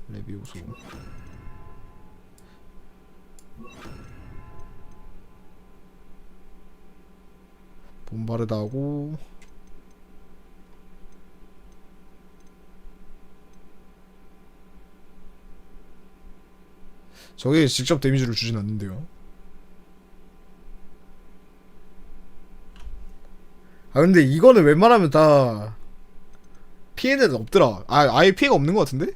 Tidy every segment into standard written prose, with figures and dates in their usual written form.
레비오소. 봄바르다고. 저게 직접 데미지를 주진 않는데요. 아 근데 이거는 웬만하면 다 피해는 없더라. 아예 피해가 없는 것 같은데?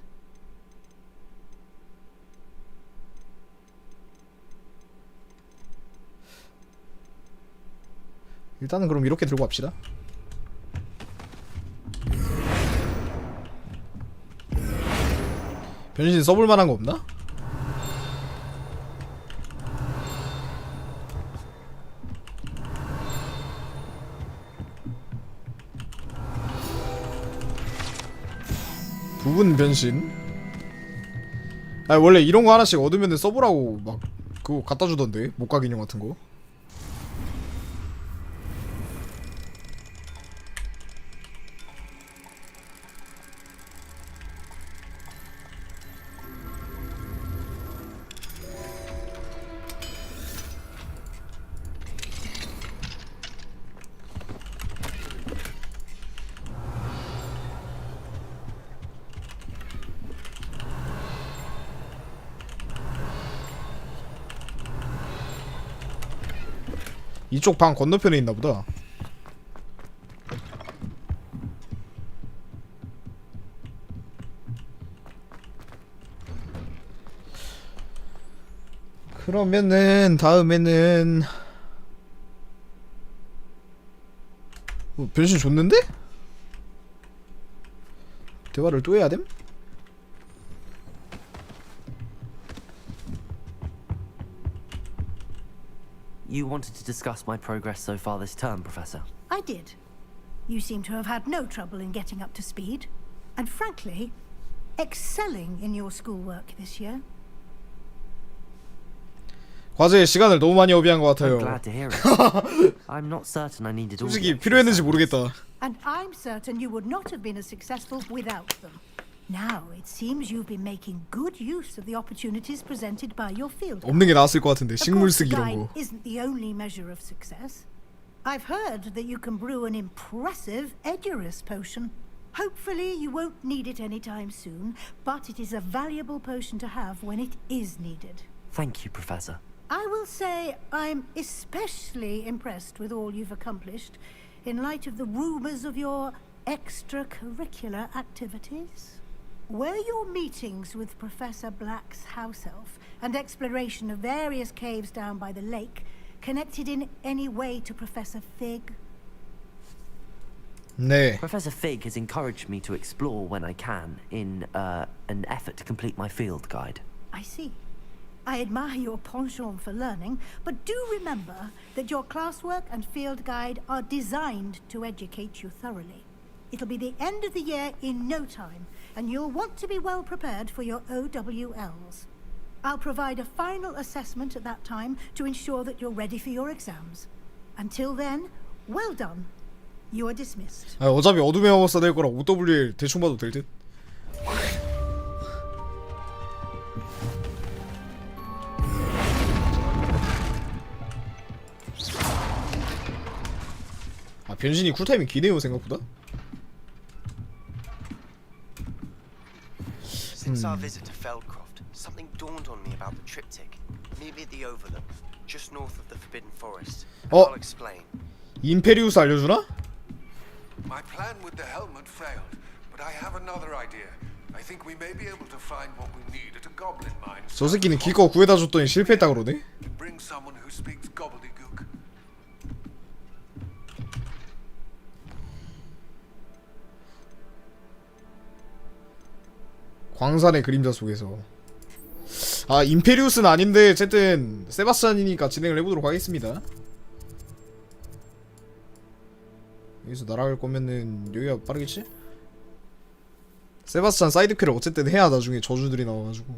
일단은 그럼 이렇게 들고 갑시다. 변신 써볼 만한 거 없나? 부분 변신. 아 원래 이런 거 하나씩 얻으면은 써보라고 막 그거 갖다 주던데 목각 인형 같은 거. 이쪽 방 건너편에 있나보다. 그러면은 다음에는 변신 줬는데? 대화를 또 해야 됨? You wanted to discuss my progress so far this term, Professor. I did. You seem to have had no trouble in getting up to speed, and frankly, excelling in your schoolwork this year. 과제에 시간을 너무 많이 허비한 것 같아요. I'm glad to hear it. I'm not certain I needed all. 솔직히 필요했는지 모르겠다. And I'm certain you would not have been as successful without them. Now it seems you've been making good use of the opportunities presented by your field. 없는 게 나았을 것 같은데 Of 식물 course, 쓰기 the 이런 guide 거. isn't the only measure of success. I've heard that you can brew an impressive Edurus potion. Hopefully you won't need it anytime soon, but it is a valuable potion to have when it is needed. Thank you, Professor. I will say I'm especially impressed with all you've accomplished in light of the rumors of your extracurricular activities. Were your meetings with Professor Black's house elf and exploration of various caves down by the lake connected in any way to Professor Fig? 네. Professor Fig has encouraged me to explore when I can in an effort to complete my field guide. I see. I admire your penchant for learning, but do remember that your classwork and field guide are designed to educate you thoroughly. It'll be the end of the year in no time, and you'll want to be well prepared for your OWLs. I'll provide a final assessment at that time to ensure that you're ready for your exams. Until then, well done. You are dismissed. 아, 어차피 어둠의 마법사 될 거라 OWL 대충 봐도 될 듯. 아 변신이 쿨타임이 기네요 생각보다. Since our visit to Feldcroft, something dawned on me about the triptych, maybe at the overlook, just north of the Forbidden Forest. I'll explain. 임페리우스 알려주나? My plan with the helmet failed, but I have another idea. I think we may be able to find what we need at a goblin mine. 저 새끼는 기껏 구해다 줬더니 실패했다 그러네. Bring someone who speaks gobbledygook. 광산의 그림자 속에서. 아 임페리우스는 아닌데 어쨌든 세바스찬이니까 진행을 해보도록 하겠습니다. 여기서 날아갈 거면은 여기가 빠르겠지? 세바스찬 사이드퀘를 어쨌든 해야 나중에 저주들이 나와가지고.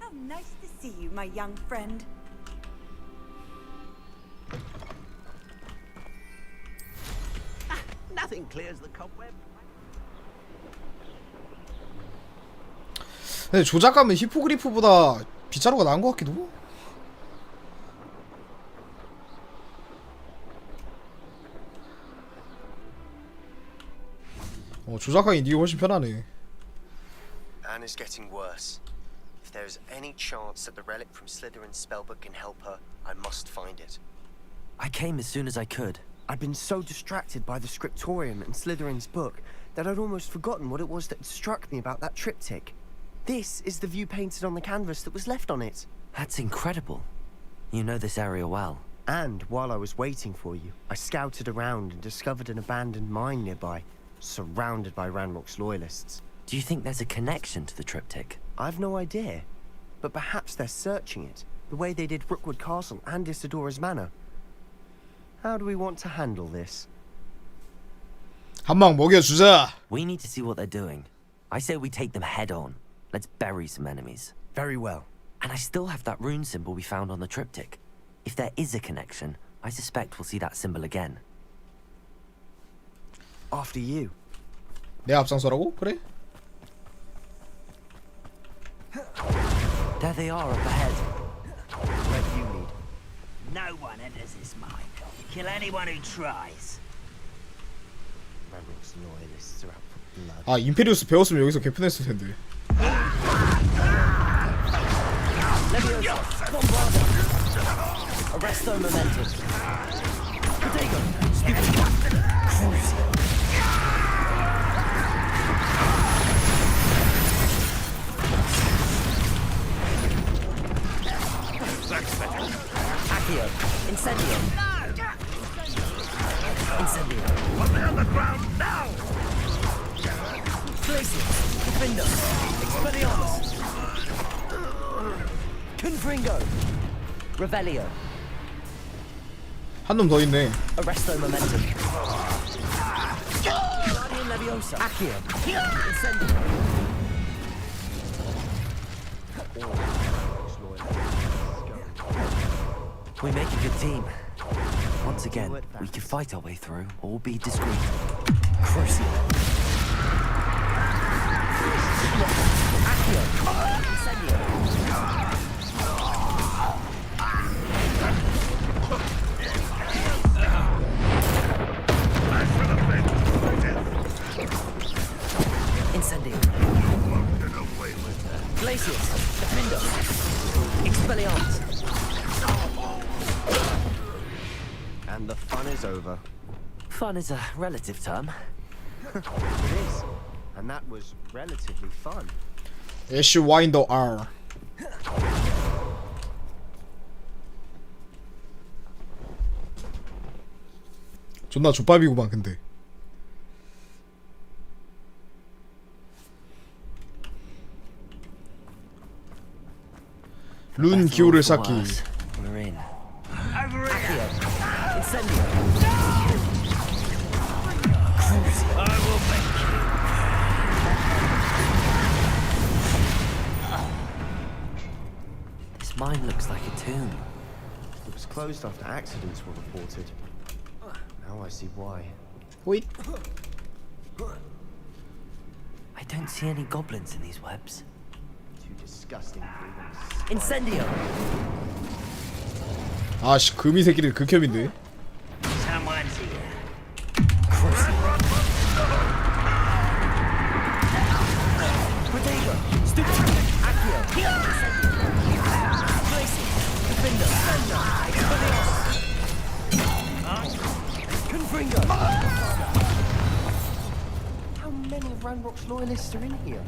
How nice to see you, my young friend. Nothing clears the cobweb. 근데 조작감은 히포그리프보다 빗자루가 나은 것 같기도. 조작감이 니 훨씬 편하네. Anne is getting worse. If there is any chance that the relic from Slitherin's spellbook can help her, I must find it. I came as soon as I could. I'd been so distracted by the scriptorium and Slitherin's book that I'd almost forgotten what it was that struck me about that triptych. This is the view painted on the canvas that was left on it. That's incredible. You know this area well. And while I was waiting for you, I scouted around and discovered an abandoned mine nearby, surrounded by Ranrock's loyalists. Do you think there's a connection to the triptych? I've no idea, but perhaps they're searching it, the way they did Rookwood Castle and Isidora's Manor. How do we want to handle this? 한 방 먹여주자. We need to see what they're doing. I say we take them head on. Let's bury some enemies. Very well. And I still have that rune symbol we found on the triptych. If there is a connection, I suspect we'll see that symbol again. After you. 내 앞장서라고? 그래? There they are up ahead. Where do you lead? No one enters this mine. Kill anyone who tries. Ranrock's loyalists are out for blood. 아 임페리우스 배웠으면 여기서 개편했을 텐데. Leviosa, Bombarda. Arresto momentum. Protego, stupid. Cruise. Accio, Incendio. Incendio. Put me on the ground now! Glacius, Defender, Expelliarmus. Confringo. Revelio. 한 놈 더 있네. Arresto momentum. Guardian Leviosa. Accio. Incendio. We make a good team. Once again, we can fight our way through or be discreet. Crucial. Accio. Incendio. Incendio. Glacius. Defender. Expelliarmus. And the fun is over. Fun is a relative term. It is. And that was relatively fun. 애쉬 와인더 R. 존나 족밥이구만 근데. 룬 기호를 쌓기. We're in. Over here! Incendio. I will make you. This mine looks like a tomb. It was closed after accidents were reported. Now I see why. 호잇. I don't see any goblins in these webs. Too disgusting for even Incendio. 아씨 금이 새끼들 극혐인데. Someone's here. Protego. Stupid. Accio. Glacius. Defender. Confringo. How many of Ranrock's loyalists are in here?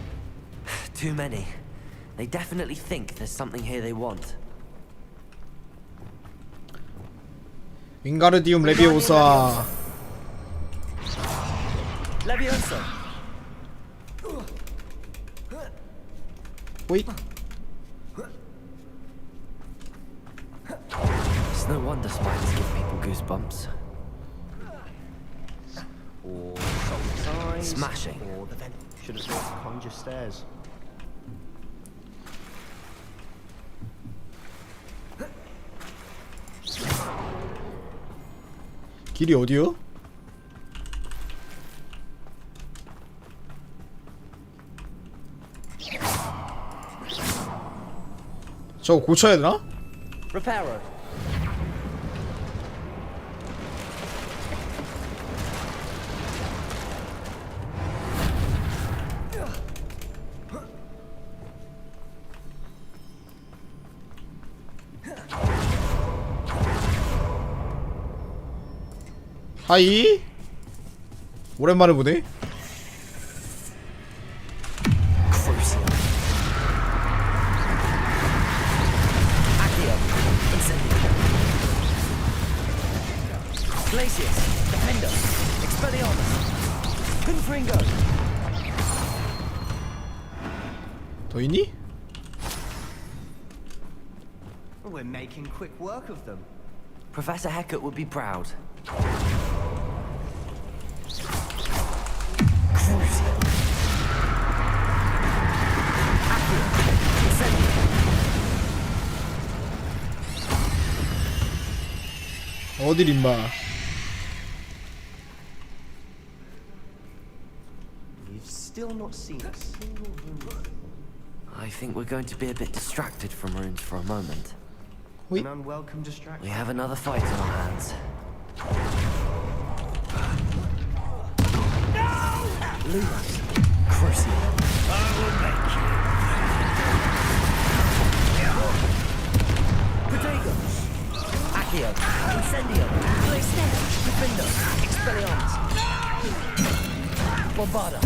Too many. They definitely think there's something here they want. 윙가르디움 레비오사. Leviosa. 호잇. It's no wonder spiders give people goosebumps. Or Sultan's eyes? Smashing. Or the vent. Should have thought to conjure stairs. 길이 어디요? 저거 고쳐야 되나? Reparo. 하이. 오랜만에 보네. Crucial. Accio. Incendio. Glacius. Defender. Expelliarmus. Confringo. 더 있니? We're making quick work of them. Professor Hecat would be proud. Crucial. Accio. Incendio. 어딜 임마. We've still not seen a single room. I think we're going to be a bit distracted from runes for a moment. 호이. An unwelcome distraction. We have another fight on our hands. Lumos. Crucial. Protego. Accio. Incendio. Glacier. Defender. Expelliarmus. Bombarda.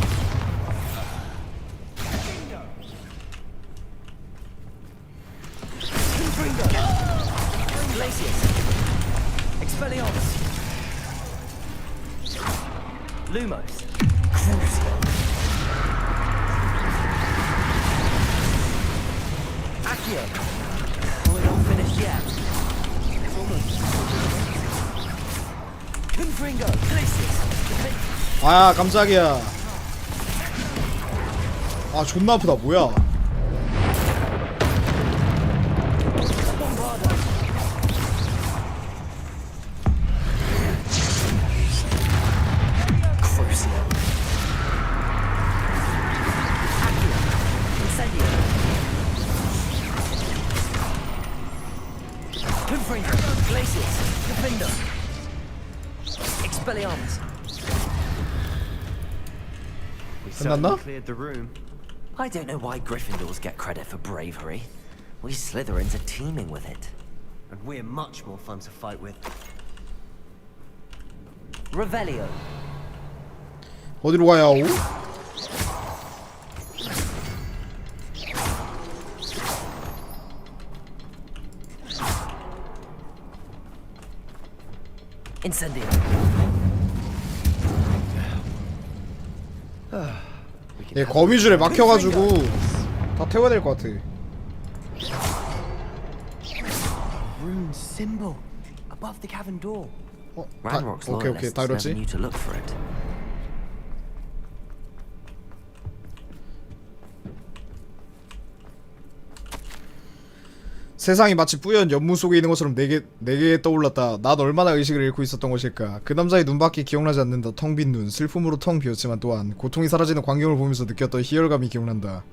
Confringo. Glacier. Expelliarmus. Lumos. Crucial. Accio. Oh, we're not finished yet. It's almost. Confringo. Glacier. 아 깜짝이야. 아 존나 아프다. 뭐야? Bombarda. Crucial. Accio. Incendio. Confringo. Glacius. Defender. Expelliarmus. We 끝났나? certainly cleared the room. I don't know why Gryffindors get credit for bravery. We Slytherins are teeming with it. And we're much more fun to fight with. Revelio. 어디로 가야 하오? Incendio. 얘 거미줄에 막혀가지고 다 태워야 될 것 같아. Rune symbol above the cavern door. 어? Ranrock's 오케이 오케이 loyalists 다 never 이렇지. knew to look for it. 세상이 마치 뿌연 연무 속에 있는 것처럼 내게 떠올랐다. 난 얼마나 의식을 잃고 있었던 것일까. 그 남자의 눈밖에 기억나지 않는다. 텅 빈 눈, 슬픔으로 텅 비었지만 또한 고통이 사라지는 광경을 보면서 느꼈던 희열감이 기억난다.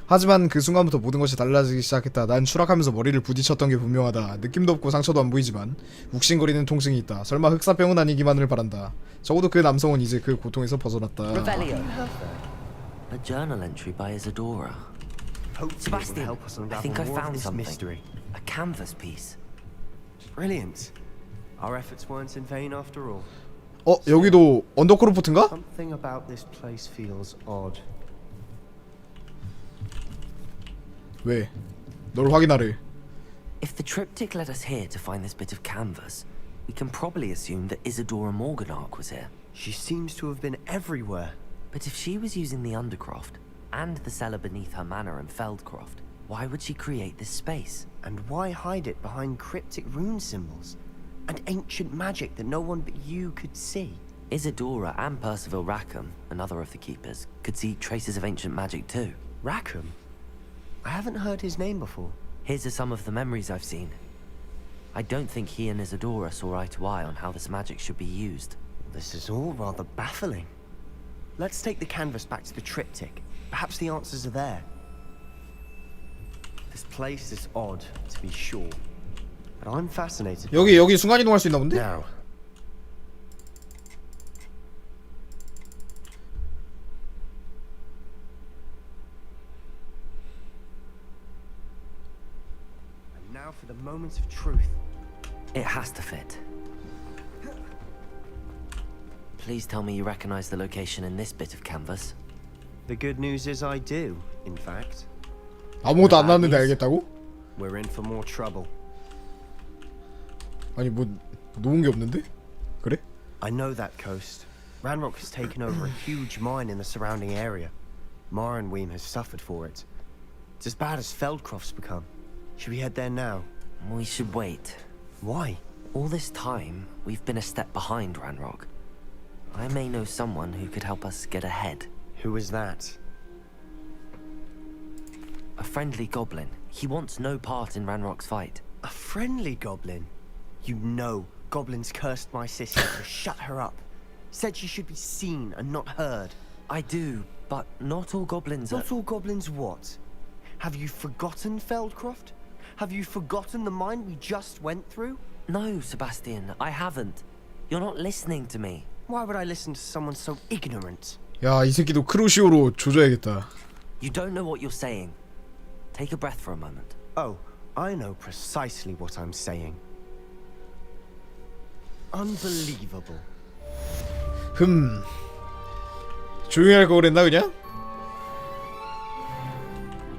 하지만 그 순간부터 모든 것이 달라지기 시작했다. 난 추락하면서 머리를 부딪혔던 게 분명하다. 느낌도 없고 상처도 안 보이지만 욱신거리는 통증이 있다. 설마 흑사병은 아니기만을 바란다. 적어도 그 남성은 이제 그 고통에서 벗어났다. Revelio. A journal entry by Isadora. Hopefully it will Sebastian, help us I unravel think I more of found this something. mystery. A canvas piece. Brilliant. Our efforts weren't in vain after all. 어? 여기도 언더크로프트인가? Something about this place feels odd. 왜? 널 확인하래. If the triptych led us here to find this bit of canvas, we can probably assume that Isadora Morganark was here. She seems to have been everywhere. But if she was using the Undercroft, and the cellar beneath her manor in Feldcroft, why would she create this space? And why hide it behind cryptic rune symbols? And ancient magic that no one but you could see? Isadora and Percival Rackham, another of the keepers, could see traces of ancient magic too. Rackham? I haven't heard his name before. His are some of the memories I've seen. I don't think he and Isadora saw eye to eye on how this magic should be used. This is all rather baffling. Let's take the canvas back to the triptych. Perhaps the answers are there. The This place is odd, to be sure, but I'm fascinated. 여기 순간 이동할 수 있나 본데? Now, and now for the moment of truth. It has to fit. Please tell me you recognize the location in this bit of canvas. The good news is I do, in fact. 아무것도 안 나왔는데 알겠다고? We're in for more trouble. 아니 뭐 놓은 게 없는데? 그래? I know that coast. Ranrock has taken over a huge mine in the surrounding area. Marenweem has suffered for it. It's as bad as Feldcroft's become. Should we head there now? We should wait. Why? All this time, we've been a step behind Ranrock. I may know someone who could help us get ahead. Who is that? A friendly goblin. He wants no part in Ranrock's fight. A friendly goblin? You know, goblins cursed my sister to shut her up. Said she should be seen and not heard. I do, but not all goblins are... Not all goblins what? Have you forgotten Feldcroft? Have you forgotten the mine we just went through? No, Sebastian, I haven't. You're not listening to me. Why would I listen to someone so ignorant? 야, 이 새끼도 크루시오로 조져야겠다. You don't know what you're saying. Take a breath for a moment. Oh, I know precisely what I'm saying. Unbelievable. 조용히 할 거 그랬나 그냥?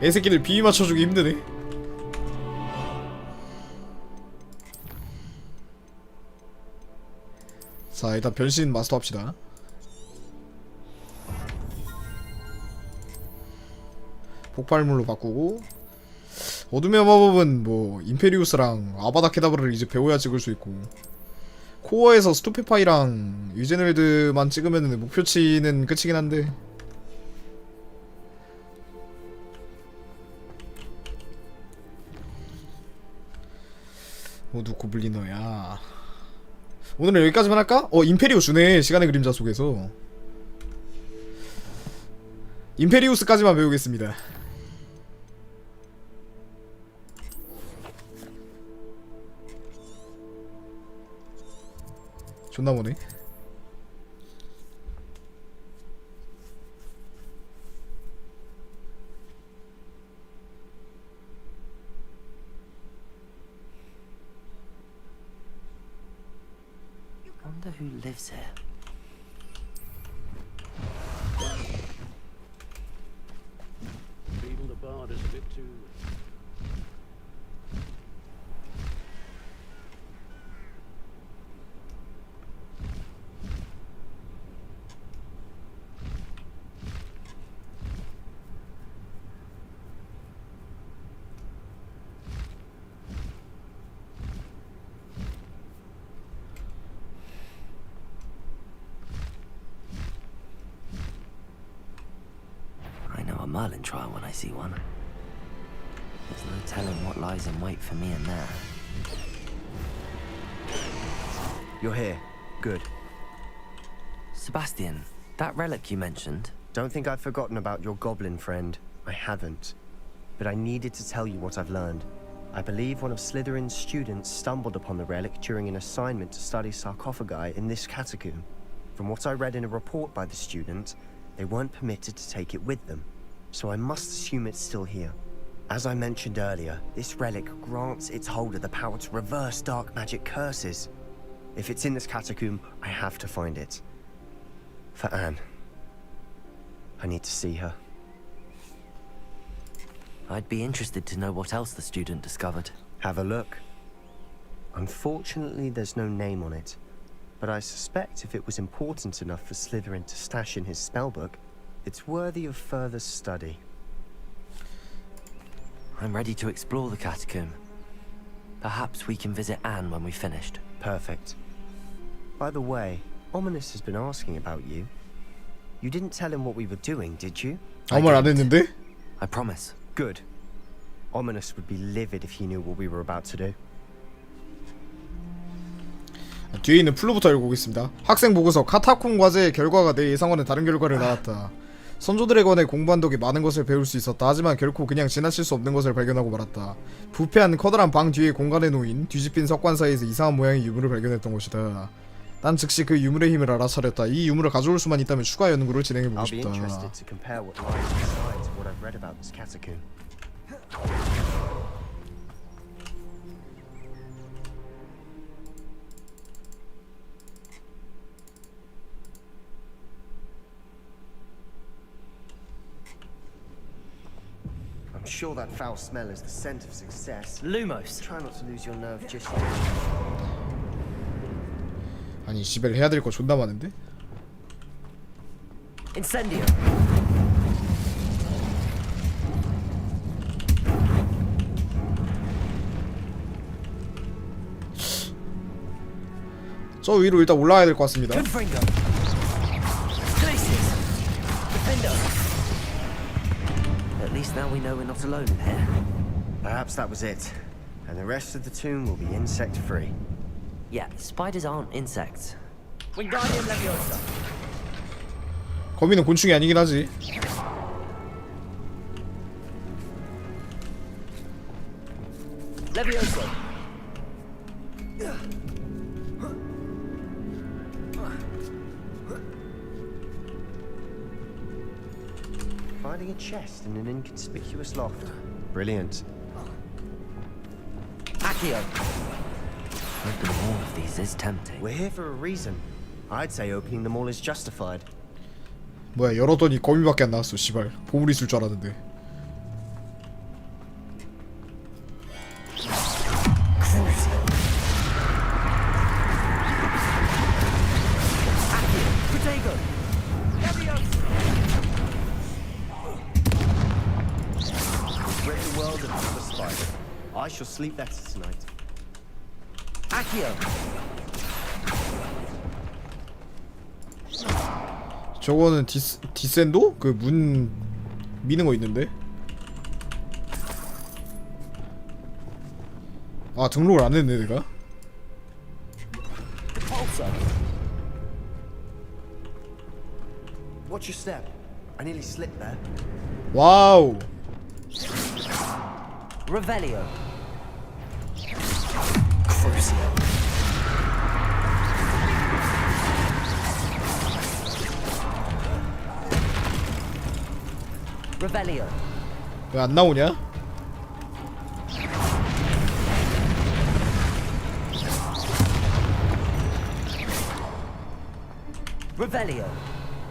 애새끼들 비위 맞춰주기 힘드네. 자, 일단 변신 마스터 합시다. 폭발물로 바꾸고, 어둠의 마법은 뭐 임페리우스랑 아바다 케다브라를 이제 배워야 찍을 수 있고, 코어에서 스토페파이랑 유제널드만 찍으면 목표치는 끝이긴 한데, 모두 고블리너야. 오늘은 여기까지만 할까? 임페리우스 주네. 시간의 그림자 속에서 임페리우스까지만 배우겠습니다. 존나 머네. Wonder who lives here. Even the bard is a bit too... I know a Merlin trial when I see one. There's no telling what lies in wait for me in there. You're here. Good. Sebastian, that relic you mentioned, Don't think I've forgotten about your goblin friend. I haven't. But I needed to tell you what I've learned. I believe one of Slytherin's students stumbled upon the relic during an assignment to study sarcophagi in this catacomb. From what I read in a report by the student, they weren't permitted to take it with them, so I must assume it's still here. As I mentioned earlier, this relic grants its holder the power to reverse dark magic curses. If it's in this catacomb, I have to find it. For Anne. I need to see her. I'd be interested to know what else the student discovered. Have a look. Unfortunately, there's no name on it, but I suspect if it was important enough for Slytherin to stash in his spellbook, it's worthy of further study. I'm ready to explore the catacomb. Perhaps we can visit Anne when we've finished. Perfect. By the way, Ominous has been asking about you. You didn't tell him what we were doing, did you? 아무 말 안 했는데? I promise. Good. Ominous would be livid if he knew what we were about to do. 뒤에 있는 플로부터 읽어보겠습니다. 학생 보고서 카타콤 과제의 결과가 내 예상과는 다른 결과를 낳았다. 선조들에 관해 공부한 덕에 많은 것을 배울 수 있었다. 하지만 결코 그냥 지나칠 수 없는 것을 발견하고 말았다. 부패한 커다란 방 뒤에 공간에 놓인 뒤집힌 석관 사이에서 이상한 모양의 유물을 발견했던 것이다. 난 즉시 그 유물의 힘을 알아차렸다. 이 유물을 가져올 수만 있다면 추가 연구를 진행해보고 I'll be 싶다. interested to compare what lies inside to what I've read about this catacomb. I'm sure that foul smell is the scent of success. Lumos. Try not to lose your nerve just yet. 아니 시벨 해야 될 거 존나 많은데? Incendio. 저 위로 일단 올라가야 될 것 같습니다. Confringo. Glaciers. Defendo. At least now we know we're not alone in here. Perhaps that was it. And the rest of the tomb will be insect-free. Yeah, spiders aren't insects. Wingardium Leviosa. 거미는 곤충이 아니긴 하지. Leviosa. Finding a chest in an inconspicuous loft. Brilliant. Accio. Opening all of these is tempting. We're here for a reason. I'd say opening them all is justified. 뭐야 열었더니 거미밖에 안 나왔어. 씨발 보물 있을 줄 알았는데. Protego. Rid the world of another spider. I shall sleep better tonight. Accio. 저거는 디센도? 그 문 미는 거 있는데? 아 등록을 안 했네 내가? Watch your step. I nearly slipped there. 와우. Revelio. Crucio. Revelio. 왜 안 나오냐? Revelio.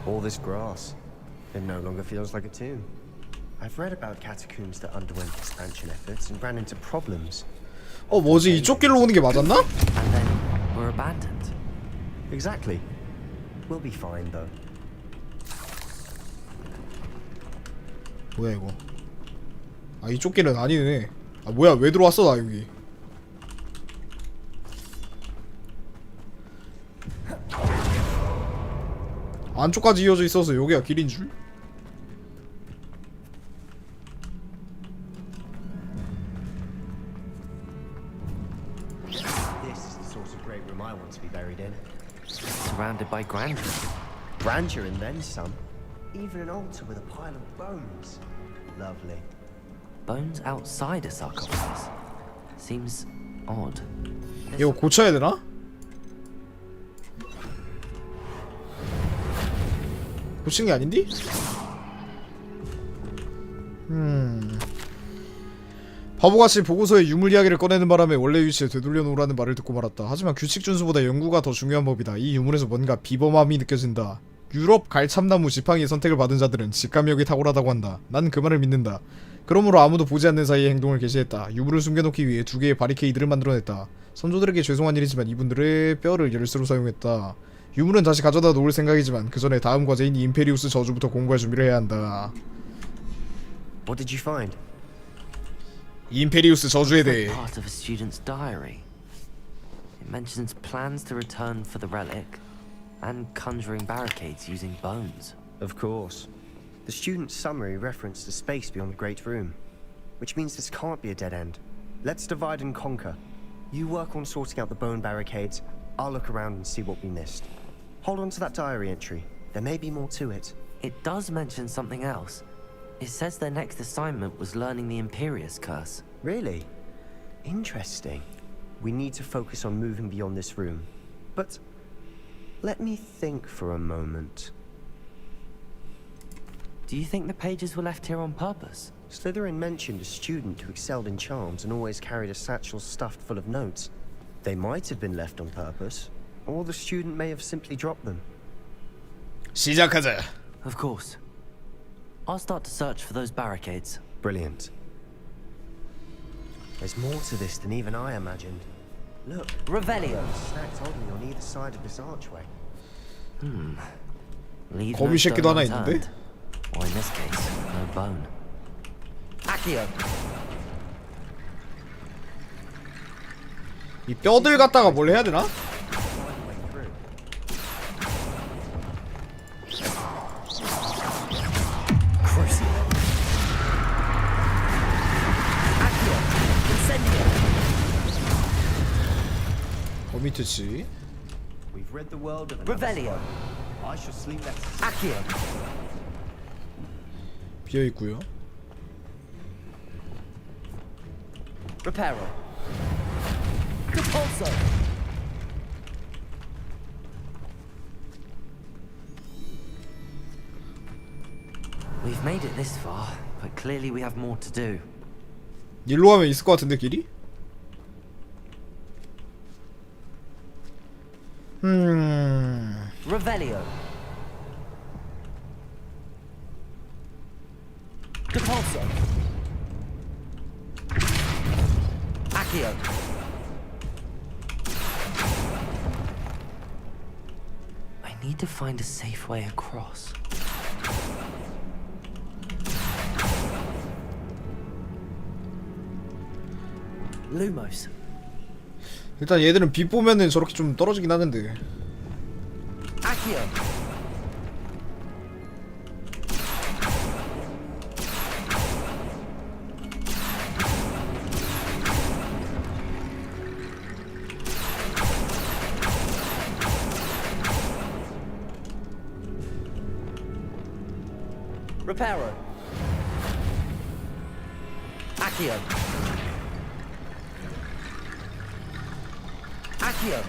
All this grass. It no longer feels like a tomb. I've read about catacombs that underwent expansion efforts and ran into problems. 뭐지 이쪽 길로 오는 게 맞았나? And then we're abandoned. Exactly. We'll be fine though. 뭐야 이거? 아 이쪽 길은 아니네. 아 뭐야 왜 들어왔어 나 여기? 안쪽까지 이어져 있어서 여기가 길인 줄? This is the sort of great room I want to be buried in. Surrounded by grandeur. Grandeur and then some. Even an altar with a pile of bones. Lovely. Bones outside a sarcophagus. Seems odd. 이거 고쳐야 되나? 고친 게 아닌데? 바보같이 보고서에 유물 이야기를 꺼내는 바람에 원래 위치에 되돌려 놓으라는 말을 듣고 말았다. 하지만 규칙 준수보다 연구가 더 중요한 법이다. 이 유물에서 뭔가 비범함이 느껴진다. 유럽 갈참나무 지팡이의 선택을 받은 자들은 직감력이 탁월하다고 한다. 난 그 말을 믿는다. 그러므로 아무도 보지 않는 사이에 행동을 개시했다. 유물을 숨겨놓기 위해 2개의 바리케이드를 만들어냈다. 선조들에게 죄송한 일이지만 이분들의 뼈를 열쇠로 사용했다. 유물은 다시 가져다 놓을 생각이지만 그 전에 다음 과제인 임페리우스 저주부터 공부할 준비를 해야 한다. What did you find? 임페리우스 저주에 대해. Part of a student's diary. It mentions plans to return for the relic and conjuring barricades using bones. Of course. The student's summary referenced a space beyond the Great Room, which means this can't be a dead end. Let's divide and conquer. You work on sorting out the bone barricades, I'll look around and see what we missed. Hold on to that diary entry. There may be more to it. it does mention something else. It says their next assignment was learning the Imperius curse. Really? Interesting. We need to focus on moving beyond this room. But let me think for a moment. Do you think the pages were left here on purpose? Slytherin mentioned a student who excelled in charms and always carried a satchel stuffed full of notes. They might have been left on purpose, or the student may have simply dropped them. 시작하자. Of course. I'll start to search for those barricades. Brilliant. There's more to this than even I imagined. Look, Revelio. stacked oddly on either side of this archway. Leave 거미 no 새끼도 stone 하나 unturned. 있는데? Or in this case, no bone. Accio. 이 뼈들 갖다가 뭘 해야 되나? Crucio. Accio. Incendio. 거미 트치. We've rid the world of Revelio. I shall sleep better. Accio. 비어 있고요. Reparo. Repulso. We've made it this far, but clearly we have more to do. 일로 가면 있을 것 같은데 길이? Revelio. Repulso. Accio. I need to find a safe way across. Lumos. 일단 얘들은 빛 보면은 저렇게 좀 떨어지긴 하는데. Accio. Reparo. Accio. Accio.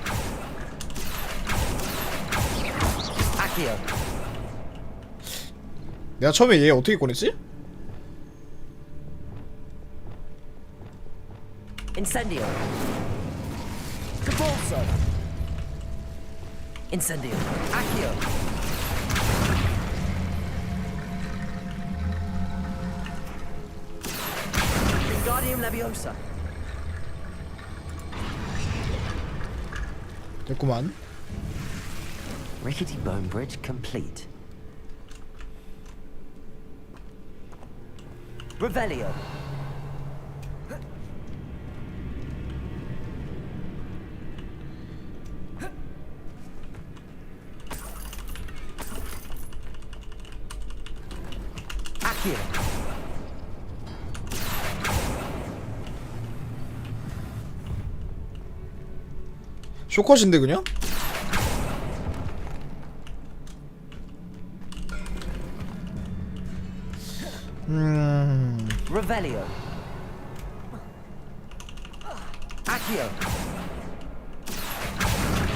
Accio. 내가 처음에 얘 어떻게 꺼냈지? Incendio. Repulso. Incendio. Accio. Wingardium Leviosa. 됐구만. Rickety bone bridge complete. Revelio. Accio. 쇼컷인데 그냥? Revelio. Accio.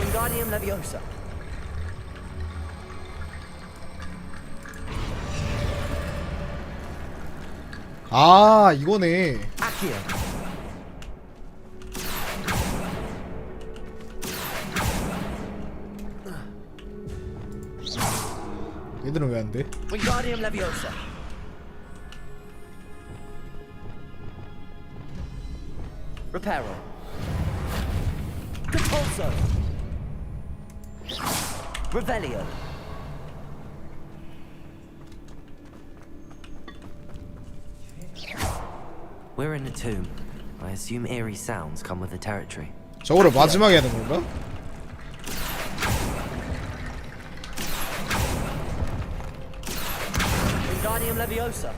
Wingardium Leviosa. 아 이거네. Accio. 얘들은 왜 안 돼? Wingardium Leviosa. Reparo. Repulso. Revelio. We're in a tomb. I assume eerie sounds come with the territory. 저거를 마지막에 하는 건가? Wingardium Leviosa.